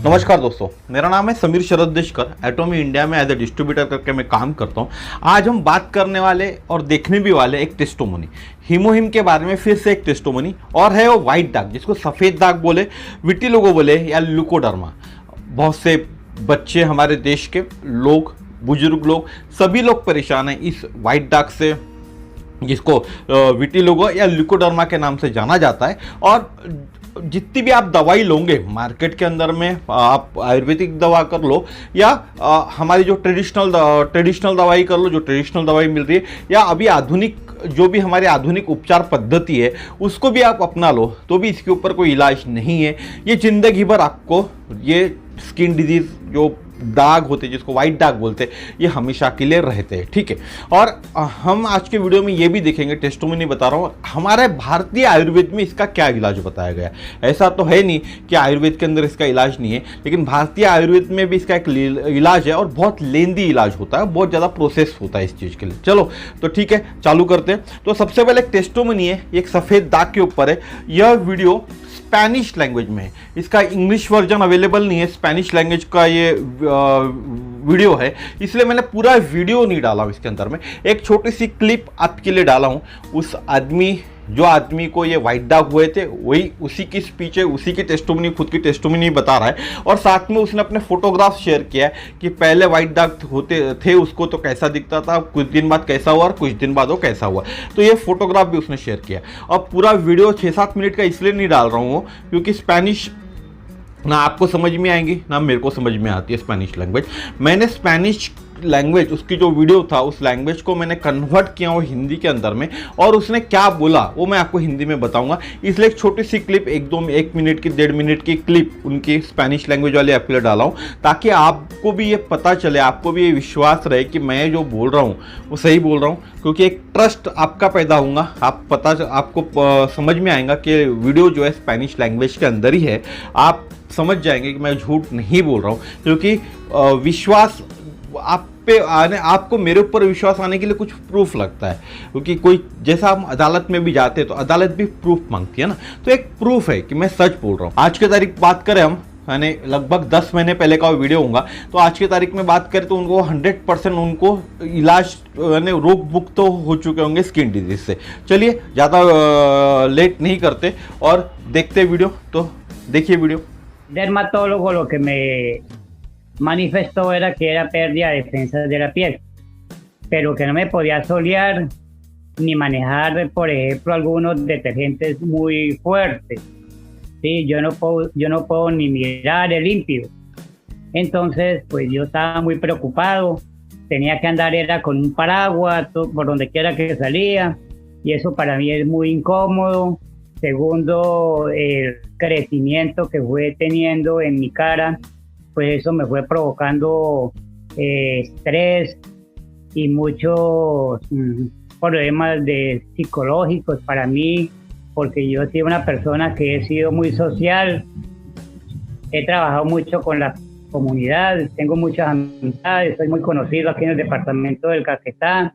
नमस्कार दोस्तों, मेरा नाम है समीर शरद देशकर। एटॉमी इंडिया में एज ए डिस्ट्रीब्यूटर करके मैं काम करता हूं। आज हम बात करने वाले और देखने भी वाले एक टेस्टोमनी हीमोहिम के बारे में। फिर से एक टेस्टोमनी और है वो वाइट दाग, जिसको सफ़ेद दाग बोले, विटिलिगो बोले या ल्यूकोडर्मा। बहुत से बच्चे हमारे देश के लोग, बुजुर्ग लोग, सभी लोग परेशान हैं इस वाइट दाग से, जिसको विटिलिगो या ल्यूकोडर्मा के नाम से जाना जाता है। और जितनी भी आप दवाई लोगे मार्केट के अंदर में, आप आयुर्वेदिक दवा कर लो या हमारी जो ट्रेडिशनल दवाई कर लो, जो ट्रेडिशनल दवाई मिल रही है, या अभी आधुनिक जो भी हमारी आधुनिक उपचार पद्धति है उसको भी आप अपना लो, तो भी इसके ऊपर कोई इलाज नहीं है। ये जिंदगी भर आपको ये स्किन डिजीज जो दाग होते हैं, जिसको वाइट दाग बोलते हैं, ये हमेशा के लिए रहते हैं। ठीक है, और हम आज के वीडियो में ये भी देखेंगे, टेस्टोमनी बता रहा हूँ, हमारे भारतीय आयुर्वेद में इसका क्या इलाज बताया गया। ऐसा तो है नहीं कि आयुर्वेद के अंदर इसका इलाज नहीं है, लेकिन भारतीय आयुर्वेद में भी इसका एक इलाज है और बहुत लेंदी इलाज होता है, बहुत ज़्यादा प्रोसेस होता है इस चीज़ के लिए। चलो तो ठीक है, चालू करते हैं। तो सबसे पहले एक टेस्टोमनी है, एक सफ़ेद दाग के ऊपर है। यह वीडियो स्पेनिश लैंग्वेज में है, इसका इंग्लिश वर्जन अवेलेबल नहीं है। स्पेनिश लैंग्वेज का ये वीडियो है, इसलिए मैंने पूरा वीडियो नहीं डाला हूँ इसके अंदर में। एक छोटी सी क्लिप आपके लिए डाला हूँ। उस आदमी को ये वाइट दाग हुए थे, वही उसी की स्पीच है, उसी की टेस्टोमनी, खुद की टेस्टोमनी बता रहा है। और साथ में उसने अपने फोटोग्राफ शेयर किया है कि पहले वाइट दाग होते थे उसको तो कैसा दिखता था, कुछ दिन बाद कैसा हुआ और कुछ दिन बाद वो कैसा हुआ। तो ये फोटोग्राफ भी उसने शेयर किया। और पूरा वीडियो 6-7 मिनट का इसलिए नहीं डाल रहा हूँ क्योंकि स्पेनिश ना आपको समझ में आएंगी ना मेरे को समझ में आती है स्पेनिश लैंग्वेज। मैंने स्पेनिश लैंग्वेज, उसकी जो वीडियो था उस लैंग्वेज को मैंने कन्वर्ट किया वो हिंदी के अंदर में, और उसने क्या बोला वो मैं आपको हिंदी में बताऊंगा। इसलिए एक छोटी सी क्लिप, 1 मिनट की, 1.5 मिनट की क्लिप उनकी स्पेनिश लैंग्वेज वाले आपके लिए डाला हूँ, ताकि आपको भी ये पता चले, आपको भी ये विश्वास रहे कि मैं जो बोल रहा हूँ वो सही बोल रहा हूँ। क्योंकि एक ट्रस्ट आपका पैदा होगा, आपको समझ में आएगा कि वीडियो जो है स्पेनिश लैंग्वेज के अंदर ही है। आप समझ जाएंगे कि मैं झूठ नहीं बोल रहा हूँ, क्योंकि विश्वास आप पे आने, आपको मेरे ऊपर विश्वास आने के लिए कुछ प्रूफ लगता है। क्योंकि कोई, जैसा हम अदालत में भी जाते हैं तो अदालत भी प्रूफ मांगती है ना, तो एक प्रूफ है कि मैं सच बोल रहा हूँ। आज की तारीख बात करें हम, यानी लगभग 10 महीने पहले का वीडियो होगा, तो आज की तारीख में बात करें तो उनको 100% उनको इलाज यानी रोग मुक्त तो हो चुके होंगे स्किन डिजीज से। चलिए ज़्यादा लेट नहीं करते और देखते वीडियो। तो देखिए video. Dermatólogo lo que me manifestó era que era pérdida de defensa de la piel, pero que no me podía solear ni manejar, por ejemplo, algunos detergentes muy fuertes. Sí, yo no puedo ni mirar el límpido. Entonces, pues yo estaba muy preocupado. Tenía que andar era con un paraguas por donde quiera que salía, y eso para mí es muy incómodo. Segundo, el crecimiento que fue teniendo en mi cara, pues eso me fue provocando estrés y muchos problemas psicológicos para mí, porque yo he sido una persona que he sido muy social, he trabajado mucho con la comunidad, tengo muchas amistades, soy muy conocido aquí en el departamento del Caquetá.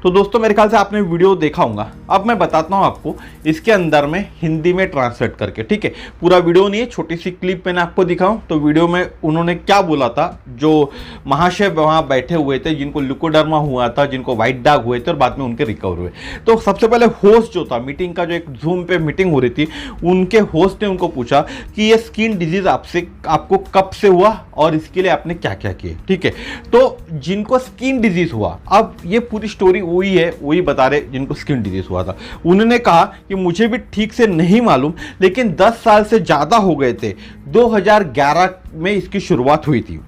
तो दोस्तों मेरे ख्याल से आपने video देखा होगा। अब मैं बताता हूँ आपको इसके अंदर में हिंदी में ट्रांसलेट करके। ठीक है, पूरा वीडियो नहीं है, छोटी सी क्लिप मैंने आपको दिखाऊं तो वीडियो में उन्होंने क्या बोला था। जो महाशय वहाँ बैठे हुए थे, जिनको ल्यूकोडर्मा हुआ था, जिनको वाइट दाग हुए थे और बाद में उनके रिकवर हुए, तो सबसे पहले होस्ट जो था मीटिंग का, जो एक जूम पे मीटिंग हो रही थी, उनके होस्ट ने उनको पूछा कि ये स्किन डिजीज आपको कब से हुआ और इसके लिए आपने क्या क्या किए। ठीक है, तो जिनको स्किन डिजीज हुआ, अब ये पूरी स्टोरी वही बता रहे जिनको स्किन डिजीज हुआ था। उन्होंने कहा कि मुझे भी ठीक से नहीं मालूम, लेकिन 10 साल से ज़्यादा हो गए थे। 2011 में इसकी शुरुआत हुई थी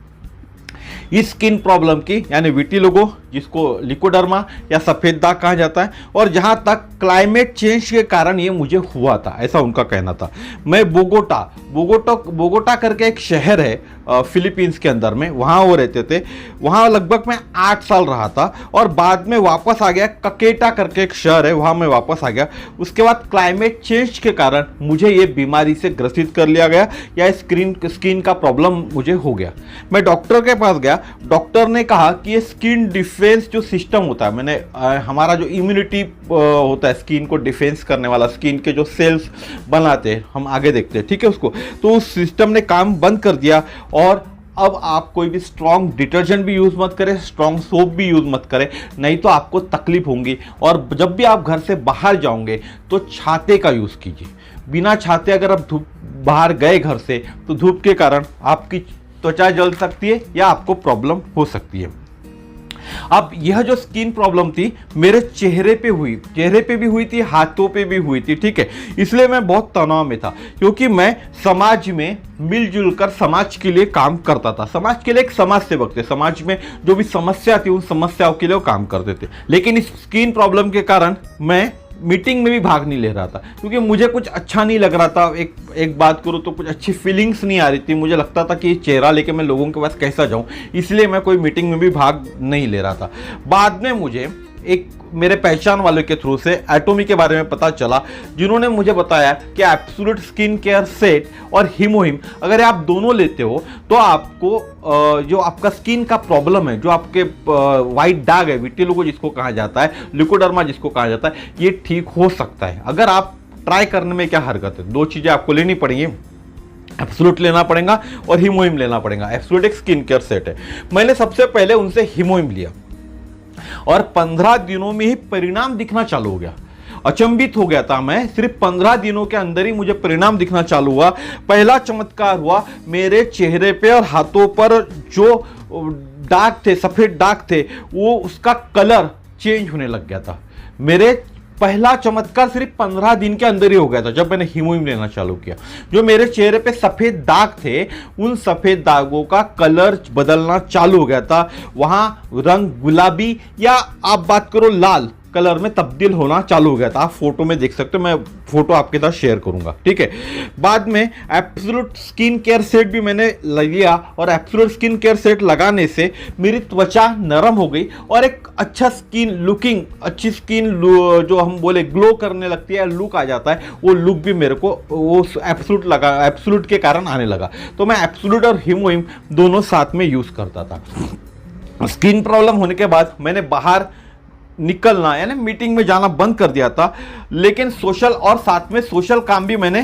इस स्किन प्रॉब्लम की, यानी विटिलिगो, जिसको ल्यूकोडर्मा या सफ़ेद दाग कहा जाता है, और जहाँ तक क्लाइमेट चेंज के कारण ये मुझे हुआ था, ऐसा उनका कहना था। मैं बोगोटा करके एक शहर है फिलीपींस के अंदर में, वहाँ वो रहते थे। वहाँ लगभग मैं 8 साल रहा था और बाद में वापस आ गया। ककेटा करके एक शहर है, वहाँ मैं वापस आ गया। उसके बाद क्लाइमेट चेंज के कारण मुझे ये बीमारी से ग्रसित कर लिया गया, या स्किन का प्रॉब्लम मुझे हो गया। मैं डॉक्टर के पास गया, डॉक्टर ने कहा कि ये स्किन डिफेक्ट डिफेंस जो सिस्टम होता है, मैंने हमारा जो इम्यूनिटी होता है, स्किन को डिफेंस करने वाला, स्किन के जो सेल्स बनाते हैं, हम आगे देखते हैं, ठीक है उसको, तो उस सिस्टम ने काम बंद कर दिया। और अब आप कोई भी स्ट्रॉन्ग डिटर्जेंट भी यूज़ मत करें, स्ट्रॉन्ग सोप भी यूज़ मत करें, नहीं तो आपको तकलीफ होंगी। और जब भी आप घर से बाहर जाओगे तो छाते का यूज़ कीजिए। बिना छाते अगर आप धूप बाहर गए घर से, तो धूप के कारण आपकी त्वचा जल सकती है या आपको प्रॉब्लम हो सकती है। अब यह जो स्किन प्रॉब्लम थी मेरे चेहरे पे भी हुई थी, हाथों पे भी हुई थी, ठीक है। इसलिए मैं बहुत तनाव में था, क्योंकि मैं समाज में मिलजुल कर समाज के लिए काम करता था। समाज के लिए एक समाज सेवक थे, समाज में जो भी समस्या थी उन समस्याओं के लिए वो काम करते थे। लेकिन इस स्किन प्रॉब्लम के कारण मैं मीटिंग में भी भाग नहीं ले रहा था, क्योंकि मुझे कुछ अच्छा नहीं लग रहा था। एक बात करूँ तो कुछ अच्छी फीलिंग्स नहीं आ रही थी। मुझे लगता था कि ये चेहरा लेके मैं लोगों के पास कैसा जाऊं, इसलिए मैं कोई मीटिंग में भी भाग नहीं ले रहा था। बाद में मुझे एक मेरे पहचान वाले के थ्रू से एटोमी के बारे में पता चला, जिन्होंने मुझे बताया कि एब्सोल्यूट स्किन केयर सेट और हीमोहिम अगर आप दोनों लेते हो तो आपको जो आपका स्किन का प्रॉब्लम है, जो आपके वाइट दाग है, विटिलिगो जिसको कहा जाता है, ल्यूकोडर्मा जिसको कहा जाता है, ये ठीक हो सकता है। अगर आप ट्राई करने में क्या हरकत है, दो चीज़ें आपको लेनी पड़ेंगी, एब्सोल्यूट लेना पड़ेगा और हीमोहिम लेना पड़ेगा। एब्सोल्यूट एक स्किन केयर सेट है। मैंने सबसे पहले उनसे हीमोहिम लिया और 15 दिनों में ही परिणाम दिखना चालू हो गया। अचंभित हो गया था मैं, सिर्फ 15 दिनों के अंदर ही मुझे परिणाम दिखना चालू हुआ। पहला चमत्कार हुआ, मेरे चेहरे पे और हाथों पर जो दाग थे, सफेद दाग थे, वो उसका कलर चेंज होने लग गया था। मेरे पहला चमत्कार सिर्फ 15 दिन के अंदर ही हो गया था जब मैंने हीमोहिम लेना चालू किया। जो मेरे चेहरे पे सफेद दाग थे, उन सफेद दागों का कलर बदलना चालू हो गया था। वहां रंग गुलाबी या आप बात करो लाल कलर में तब्दील होना चालू हो गया था। आप फोटो में देख सकते हो, मैं फोटो आपके साथ शेयर करूंगा, ठीक है। बाद में एब्सोल्यूट स्किन केयर सेट भी मैंने लिया और एब्सोल्यूट स्किन केयर सेट लगाने से मेरी त्वचा नरम हो गई और एक अच्छा स्किन लुकिंग, अच्छी स्किन जो हम बोले ग्लो करने लगती है, लुक आ जाता है, वो लुक भी मेरे को वो एब्सोल्यूट के कारण आने लगा। तो मैं एब्सोल्यूट और हीमोहिम दोनों साथ में यूज करता था। स्किन प्रॉब्लम होने के बाद मैंने बाहर निकलना यानी मीटिंग में जाना बंद कर दिया था। लेकिन सोशल और साथ में सोशल काम भी मैंने,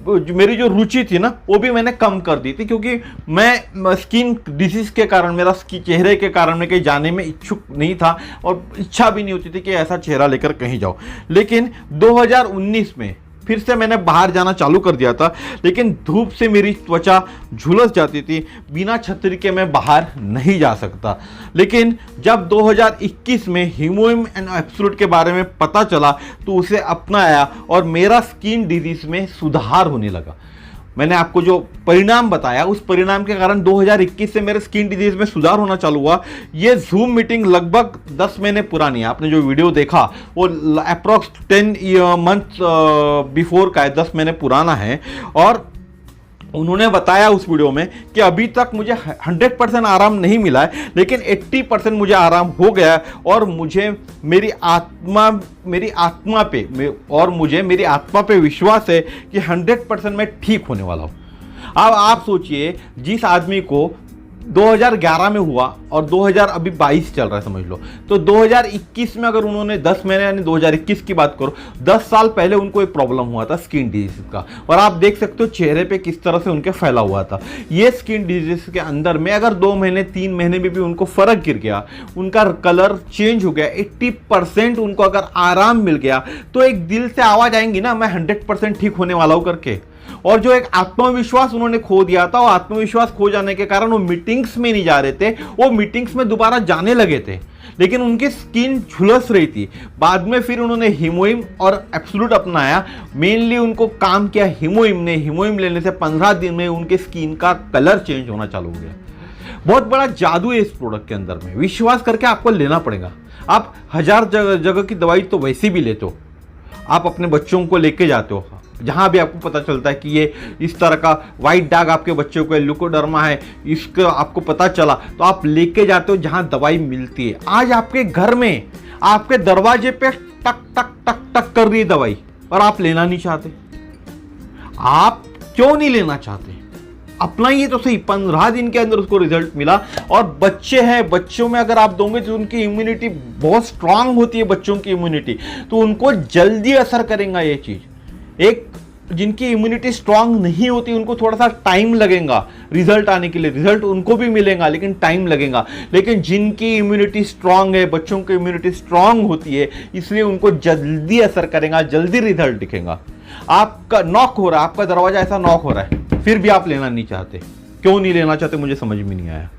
मेरी जो रुचि थी ना वो भी मैंने कम कर दी थी, क्योंकि मैं स्किन डिसीज के कारण, मेरा चेहरे के कारण मैं कहीं जाने में इच्छुक नहीं था और इच्छा भी नहीं होती थी कि ऐसा चेहरा लेकर कहीं जाओ। लेकिन 2019 में फिर से मैंने बाहर जाना चालू कर दिया था, लेकिन धूप से मेरी त्वचा झुलस जाती थी, बिना छतरी के मैं बाहर नहीं जा सकता। लेकिन जब 2021 में हीमोहिम एंड एब्सोल्यूट के बारे में पता चला तो उसे अपनाया और मेरा स्किन डिजीज में सुधार होने लगा। मैंने आपको जो परिणाम बताया उस परिणाम के कारण 2021 से मेरे स्किन डिजीज में सुधार होना चालू हुआ। ये जूम मीटिंग लगभग 10 महीने पुरानी है। आपने जो वीडियो देखा वो अप्रॉक्स 10 मंथ बिफोर का है, 10 महीने पुराना है। और उन्होंने बताया उस वीडियो में कि अभी तक मुझे 100% आराम नहीं मिला है, लेकिन 80% मुझे आराम हो गया और मुझे मेरी आत्मा पे विश्वास है कि 100% मैं ठीक होने वाला हूँ। अब आप सोचिए, जिस आदमी को 2011 में हुआ और 2022 चल रहा है समझ लो, तो 2021 में अगर उन्होंने 10 महीने यानी 2021 की बात करो, 10 साल पहले उनको एक प्रॉब्लम हुआ था स्किन डिजीज का, और आप देख सकते हो चेहरे पे किस तरह से उनके फैला हुआ था। ये स्किन डिजीज के अंदर में अगर 2 महीने 3 महीने में भी उनको फर्क गिर गया, उनका कलर चेंज हो गया, 80% उनको अगर आराम मिल गया, तो एक दिल से आवाज आएंगी ना, मैं 100% ठीक होने वाला हूं करके। और जो एक आत्मविश्वास उन्होंने खो दिया था, वो आत्मविश्वास खो जाने के कारण वो मीटिंग्स में नहीं जा रहे थे, वो मीटिंग्स में दोबारा जाने लगे थे, लेकिन उनकी स्किन झुलस रही थी। बाद में फिर उन्होंने हीमोहिम और एब्सोल्यूट अपनाया। मेनली उनको काम किया हीमोहिम ने। हीमोहिम लेने से 15 दिन में उनके स्किन का कलर चेंज होना चालू हो गया। बहुत बड़ा जादू है इस प्रोडक्ट के अंदर में, विश्वास करके आपको लेना पड़ेगा। आप 1000 जगह की दवाई तो वैसे भी लेते हो, आप अपने बच्चों को लेके जाते हो, जहां भी आपको पता चलता है कि ये इस तरह का वाइट दाग आपके बच्चों को ल्यूकोडर्मा है, इसका आपको पता चला तो आप लेके जाते हो जहां दवाई मिलती है। आज आपके घर में आपके दरवाजे पे टक टक टक टक कर रही है दवाई, और आप लेना नहीं चाहते। आप क्यों नहीं लेना चाहते? अपनाइए तो सही। 15 दिन के अंदर उसको रिजल्ट मिला। और बच्चे हैं, बच्चों में अगर आप दोगे तो उनकी इम्यूनिटी बहुत स्ट्रांग होती है, बच्चों की इम्यूनिटी, तो उनको जल्दी असर करेगा ये चीज़। एक जिनकी इम्यूनिटी स्ट्रांग नहीं होती उनको थोड़ा सा टाइम लगेगा रिजल्ट आने के लिए, रिजल्ट उनको भी मिलेगा लेकिन टाइम लगेगा। लेकिन जिनकी इम्यूनिटी स्ट्रांग है, बच्चों की इम्यूनिटी स्ट्रांग होती है, इसलिए उनको जल्दी असर करेगा, जल्दी रिजल्ट दिखेगा। आपका नॉक हो रहा है, आपका दरवाजा ऐसा नॉक हो रहा है, फिर भी आप लेना नहीं चाहते। क्यों नहीं लेना चाहते मुझे समझ में नहीं आया।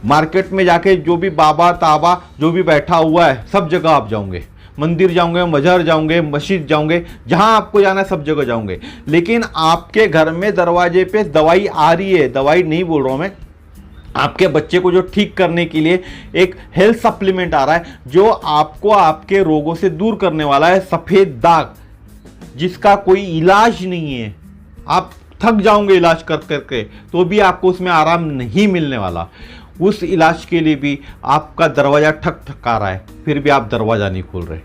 मार्केट में जाके जो भी बाबा ताबा जो भी बैठा हुआ है सब जगह आप जाओगे, मंदिर जाओगे, मजार जाओगे, मस्जिद जाओगे, जहां आपको जाना है सब जगह जाओगे, लेकिन आपके घर में दरवाजे पे दवाई आ रही है, दवाई नहीं बोल रहा हूं मैं, आपके बच्चे को जो ठीक करने के लिए एक हेल्थ सप्लीमेंट आ रहा है जो आपको आपके रोगों से दूर करने वाला है। सफेद दाग जिसका कोई इलाज नहीं है, आप थक जाओगे इलाज कर करके तो भी आपको उसमें आराम नहीं मिलने वाला। उस इलाज के लिए भी आपका दरवाजा ठक ठका रहा है, फिर भी आप दरवाजा नहीं खोल रहे।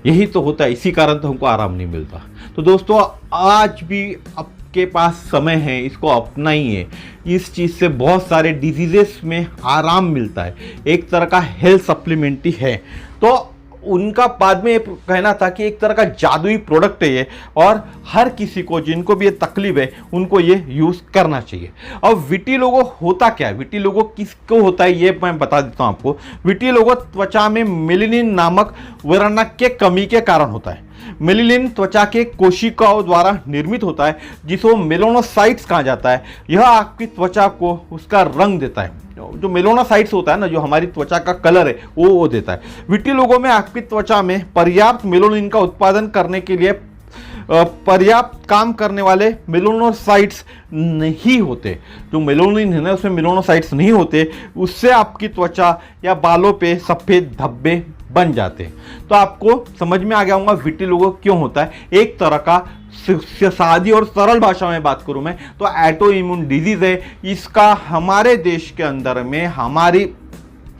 यही तो होता है, इसी कारण तो हमको आराम नहीं मिलता। तो दोस्तों आज भी आपके पास समय है, इसको अपनाइए। इस चीज़ से बहुत सारे डिजीजेस में आराम मिलता है, एक तरह का हेल्थ सप्लीमेंट ही है। तो उनका बाद में ये कहना था कि एक तरह का जादुई प्रोडक्ट है ये, और हर किसी को जिनको भी ये तकलीफ है उनको ये यूज़ करना चाहिए। अब विटिलिगो होता क्या है, विटिलिगो किसको होता है ये मैं बता देता हूँ आपको। विटिलिगो त्वचा में मेलानिन नामक वर्णक के कमी के कारण होता है। मेलानिन त्वचा के कोशिकाओं द्वारा निर्मित होता है जिसको मेलानोसाइट्स कहा जाता है। यह आपकी त्वचा को उसका रंग देता है। जो मेलानोसाइट्स होता है ना, जो हमारी त्वचा का कलर है वो देता है। विटिलिगो में आपकी त्वचा में पर्याप्त मेलानिन का उत्पादन करने के लिए पर्याप्त काम करने वाले मेलानोसाइट्स नहीं होते। जो मेलानिन है ना उसमें मेलानोसाइट्स नहीं होते, उससे आपकी त्वचा या बालों पे सफ़ेद धब्बे बन जाते हैं। तो आपको समझ में आ गया होगा विटिलिगो क्यों होता है। एक तरह का सादी और सरल भाषा में बात करूं मैं तो ऑटो इम्यून डिजीज है। इसका हमारे देश के अंदर में, हमारी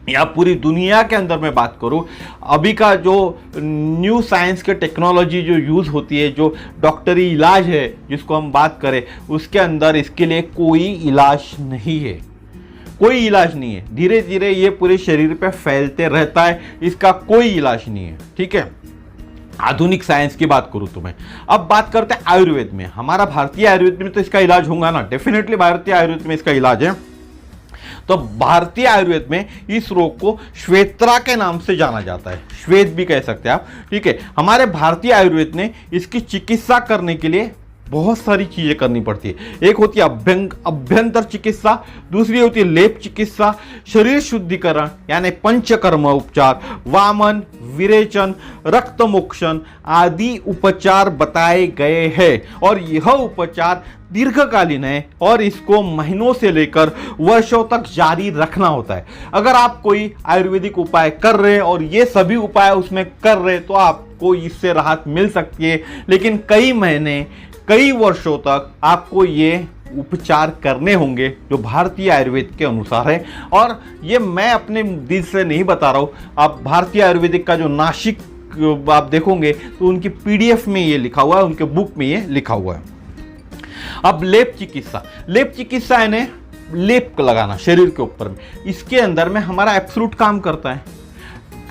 या पूरी दुनिया के अंदर मैं बात करूं, अभी का जो न्यू साइंस के टेक्नोलॉजी जो यूज़ होती है, जो डॉक्टरी इलाज है जिसको हम बात करें, उसके अंदर इसके लिए कोई इलाज नहीं है, कोई इलाज नहीं है। धीरे धीरे ये पूरे शरीर पे फैलते रहता है, इसका कोई इलाज नहीं है। ठीक है, आधुनिक साइंस की बात करूं तो मैं अब बात करते हैं आयुर्वेद में। हमारा भारतीय आयुर्वेद में तो इसका इलाज होगा ना, डेफिनेटली भारतीय आयुर्वेद में इसका इलाज है। तो भारतीय आयुर्वेद में इस रोग को श्वेत्रा के नाम से जाना जाता है, श्वेत भी कह सकते हैं आप। ठीक है, हमारे भारतीय आयुर्वेद ने इसकी चिकित्सा करने के लिए बहुत सारी चीजें करनी पड़ती है। एक होती है अभ्यंतर चिकित्सा, दूसरी होती है लेप चिकित्सा, शरीर शुद्धिकरण यानी पंचकर्म उपचार, वामन, विरेचन, रक्त मोक्षण आदि उपचार बताए गए हैं। और यह उपचार दीर्घकालीन है और इसको महीनों से लेकर वर्षों तक जारी रखना होता है। अगर आप कोई आयुर्वेदिक उपाय कर रहे हैं और ये सभी उपाय उसमें कर रहे हैं तो आपको इससे राहत मिल सकती है, लेकिन कई महीने कई वर्षों तक आपको ये उपचार करने होंगे जो भारतीय आयुर्वेद के अनुसार है। और ये मैं अपने दिल से नहीं बता रहा हूँ, आप भारतीय आयुर्वेदिक का जो नासिक आप देखोगे तो उनकी पीडीएफ में ये लिखा हुआ है, उनके बुक में ये लिखा हुआ है। अब लेप चिकित्सा, लेप चिकित्सा यानी लेप लगाना शरीर के ऊपर में, इसके अंदर में हमारा एब्सोल्यूट काम करता है।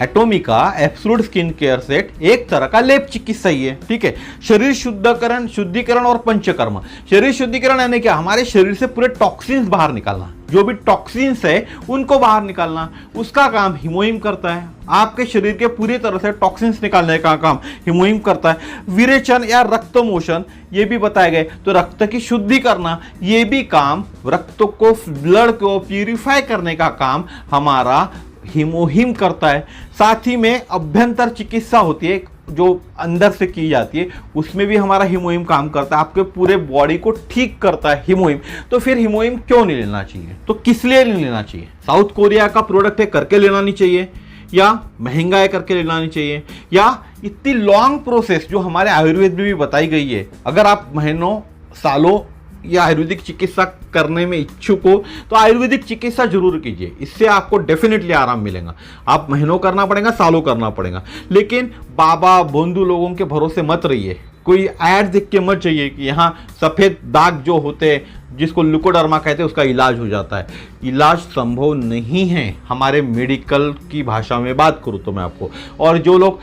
एटोमी का एब्सोल्यूट स्किन केयर सेट एक तरह का लेप चिकित्सा ही है। ठीक है, शरीर शुद्धिकरण और पंचकर्म। शरीर शुद्धिकरण यानी क्या, हमारे शरीर से पूरे टॉक्सिन्स बाहर निकालना, जो भी टॉक्सिन्स है उनको बाहर निकालना, उसका काम हीमोहिम करता है। आपके शरीर के पूरी तरह से टॉक्सिन्स निकालने का काम हीमोहिम करता है। विरेचन या रक्त मोशन ये भी बताए गए, तो रक्त की शुद्धि करना ये भी काम, रक्त को, ब्लड को प्यूरिफाई करने का काम हमारा हीमोहिम करता है। साथ ही में अभ्यंतर चिकित्सा होती है जो अंदर से की जाती है, उसमें भी हमारा हीमोहिम काम करता है, आपके पूरे बॉडी को ठीक करता है हीमोहिम। तो फिर हीमोहिम क्यों नहीं लेना चाहिए, तो किस लिए नहीं लेना चाहिए? साउथ कोरिया का प्रोडक्ट है करके लेना नहीं चाहिए, या महंगा है करके लेना नहीं चाहिए, या इतनी लॉन्ग प्रोसेस जो हमारे आयुर्वेद में भी बताई गई है, अगर आप महीनों सालों या आयुर्वेदिक चिकित्सा करने में इच्छुक हो तो आयुर्वेदिक चिकित्सा जरूर कीजिए, इससे आपको डेफिनेटली आराम मिलेगा। आप महीनों करना पड़ेगा, सालों करना पड़ेगा, लेकिन बाबा बंधु लोगों के भरोसे मत रहिए। कोई ऐड देख के मत चाहिए कि यहाँ सफ़ेद दाग जो होते हैं जिसको ल्यूकोडर्मा कहते हैं उसका इलाज हो जाता है। इलाज संभव नहीं है हमारे मेडिकल की भाषा में बात करूँ तो मैं आपको। और जो लोग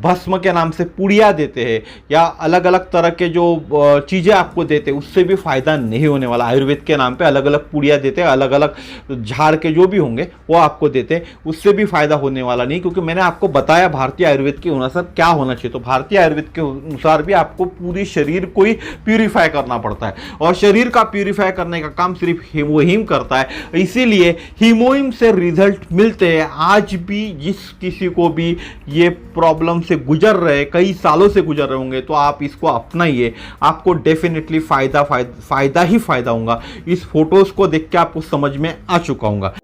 भस्म के नाम से पुड़िया देते हैं या अलग अलग तरह के जो चीज़ें आपको देते हैं उससे भी फ़ायदा नहीं होने वाला। आयुर्वेद के नाम पे अलग अलग पुड़िया देते हैं, अलग अलग झाड़ के जो भी होंगे वो आपको देते हैं, उससे भी फ़ायदा होने वाला नहीं, क्योंकि मैंने आपको बताया भारतीय आयुर्वेद के अनुसार क्या होना चाहिए। तो भारतीय आयुर्वेद के अनुसार भी आपको पूरी शरीर को ही प्यूरिफाई करना पड़ता है और शरीर का प्यूरिफाई करने का काम सिर्फ हीमोहिम करता है। इसीलिए हीमोहिम से रिजल्ट मिलते हैं। आज भी जिस किसी को भी ये प्रॉब्लम से गुजर रहे, कई सालों से गुजर रहे होंगे, तो आप इसको अपनाइए, आपको डेफिनेटली फ़ायदा ही फ़ायदा होगा। इस फोटोज़ को देख के आपको समझ में आ चुका होगा।